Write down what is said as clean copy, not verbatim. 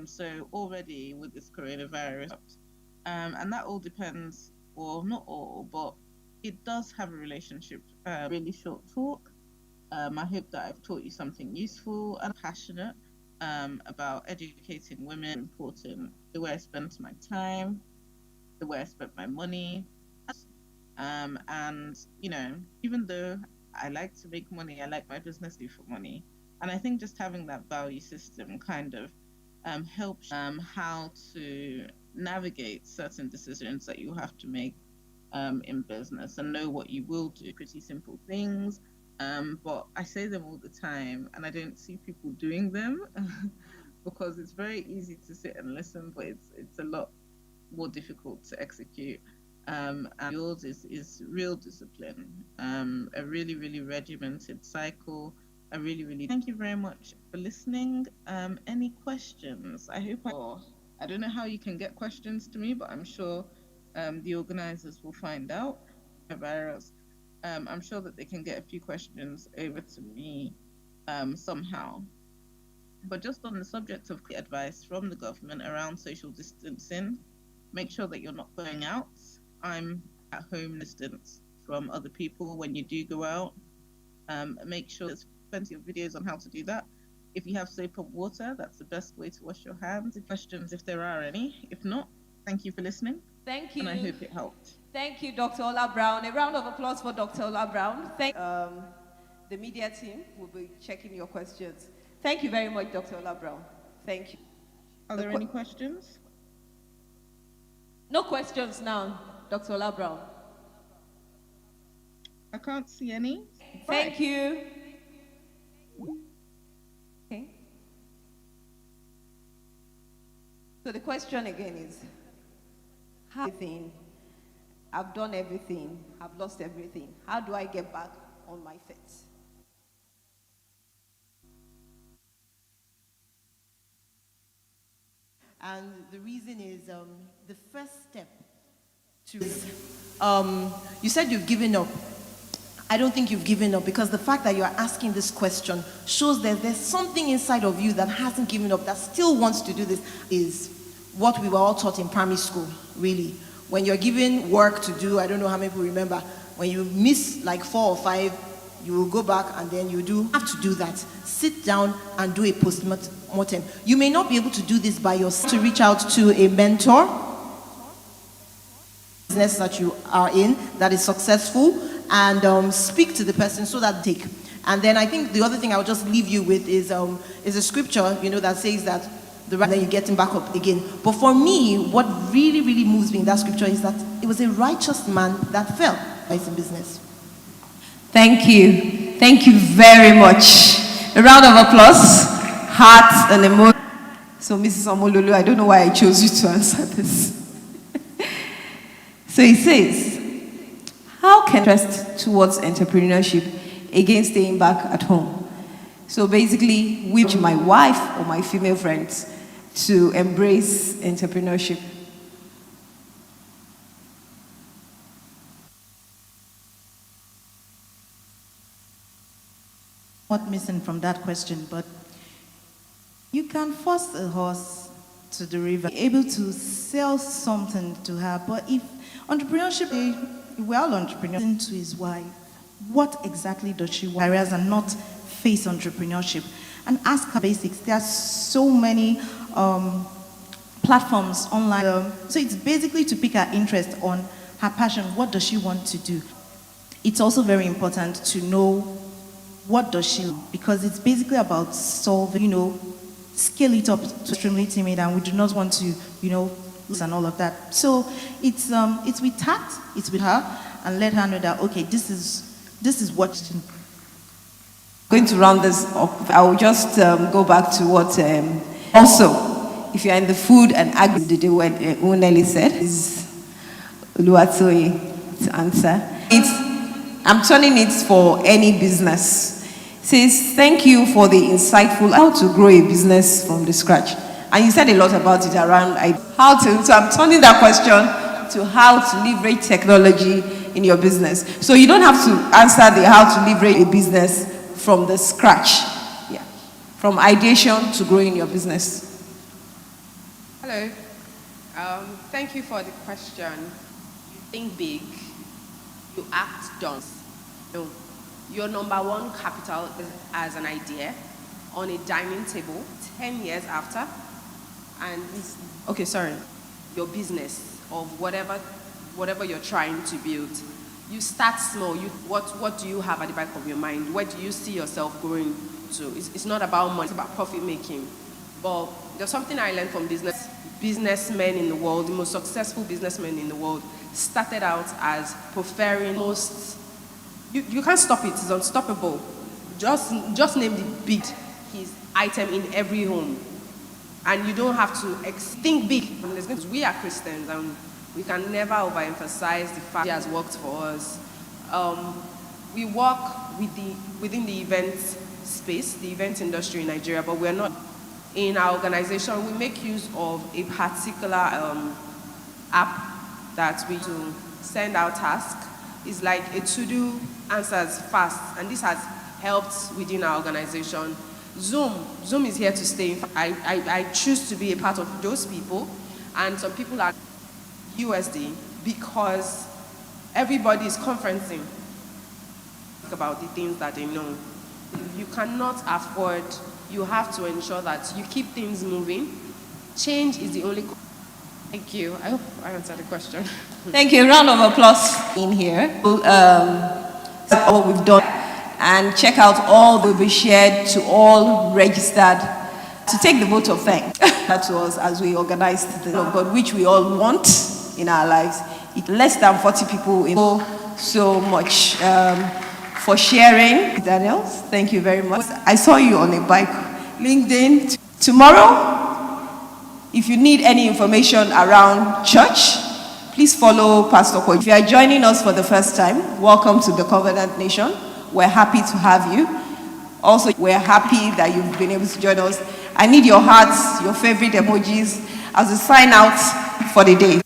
So already with this coronavirus, and that all depends, or not all, but it does have a relationship. Really short talk. I hope that I've taught you something useful and passionate about educating women, important, the way I spent my time, the way I spent my money. And, even though I like to make money, I like my business to do for money. And I think just having that value system kind of helps how to navigate certain decisions that you have to make in business and know what you will do. Pretty simple things. But I say them all the time and I don't see people doing them because it's very easy to sit and listen, but it's a lot more difficult to execute. And yours is real discipline, a really, really regimented cycle. I really, really thank you very much for listening. Any questions? I don't know how you can get questions to me, but I'm sure the organizers will find out. Virus. I'm sure that they can get a few questions over to me somehow. But just on the subject of advice from the government around social distancing, make sure that you're not going out. I'm at home distance from other people when you do go out. Make sure there's plenty of videos on how to do that. If you have soap and water, that's the best way to wash your hands. Questions, if there are any. If not, thank you for listening. Thank you. And I hope it helped. Thank you, Dr. Ola Brown. A round of applause for Dr. Ola Brown. Thank the media team will be checking your questions. Thank you very much, Dr. Ola Brown. Thank you. Are there any questions? No questions now, Dr. Ola Brown. I can't see any. Thank you. Okay. So the question again is, I've done everything, I've lost everything. How do I get back on my feet? And the reason is the first step to you said you've given up. I don't think you've given up, because the fact that you're asking this question shows that there's something inside of you that hasn't given up, that still wants to do this. Is what we were all taught in primary school, really. When you're given work to do, I don't know how many people remember, when you miss like 4 or 5, you will go back and then you have to do that. Sit down and do a post-mortem. You may not be able to do this by yourself. To reach out to a mentor, business that you are in that is successful, and speak to the person so that take. And then I think the other thing I would just leave you with is a scripture, that says that then you get him back up again. But for me, what really, really moves me in that scripture is that it was a righteous man that fell. It's in business. Thank you. Thank you very much. A round of applause. Hearts and emotion. So, Mrs. Omololu, I don't know why I chose you to answer this. So it says, how can interest towards entrepreneurship against staying back at home? So basically, which my wife or my female friends to embrace entrepreneurship. What missing from that question, but you can force a horse to the river, able to sell something to her, but if entrepreneurship, well, entrepreneur to his wife, what exactly does she want? Careers and not face entrepreneurship, and ask her basics. There are so many platforms online, so it's basically to pick her interest on her passion. What does she want to do? It's also very important to know what does she, because it's basically about solving, scale it up to extremely timid, and we do not want to, lose and all of that. So it's with tact, it's with her, and let her know that, okay, this is what. Going to round this up, I will just go back to what also, if you're in the food and agri, the way Uneli said, is Oluwatoye to answer. I'm turning it for any business. It says, thank you for the insightful how to grow a business from the scratch. And you said a lot about it around how to, so I'm turning that question to how to leverage technology in your business. So you don't have to answer the how to leverage a business from the scratch. Yeah. From ideation to growing your business. Hello. Thank you for the question. You think big, you act dumb. No. Your number one capital is as an idea on a dining table 10 years after, and okay, sorry, your business of whatever you're trying to build. You start small. What do you have at the back of your mind? Where do you see yourself growing to? It's not about money, it's about profit making. But there's something I learned from businessmen in the world, the most successful businessmen in the world, started out as preferring most. You can't stop it, it's unstoppable. Just name the big his item in every home. And you don't have to think big. We are Christians and we can never overemphasize the fact it has worked for us. We work within the event space, the event industry in Nigeria, but we're not. In our organization, we make use of a particular app that we to send out tasks. It's like a to-do answers fast, and this has helped within our organization. Zoom is here to stay. I choose to be a part of those people, and some people are USD because everybody is conferencing about the things that they know. You cannot afford, you have to ensure that you keep things moving. Change is the only. Thank you. I hope I answered the question. Thank you. A round of applause in here. What we've done, and check out all that will be shared to all registered to take the vote of thanks. That was as we organized the love of God, which we all want in our lives. Less than 40 people. So much for sharing. Daniel, thank you very much. I saw you on a bike. LinkedIn. Tomorrow, if you need any information around church, please follow Pastor Ko. If you are joining us for the first time, welcome to the Covenant Nation. We're happy to have you. Also, we're happy that you've been able to join us. I need your hearts, your favorite emojis as we sign out for the day.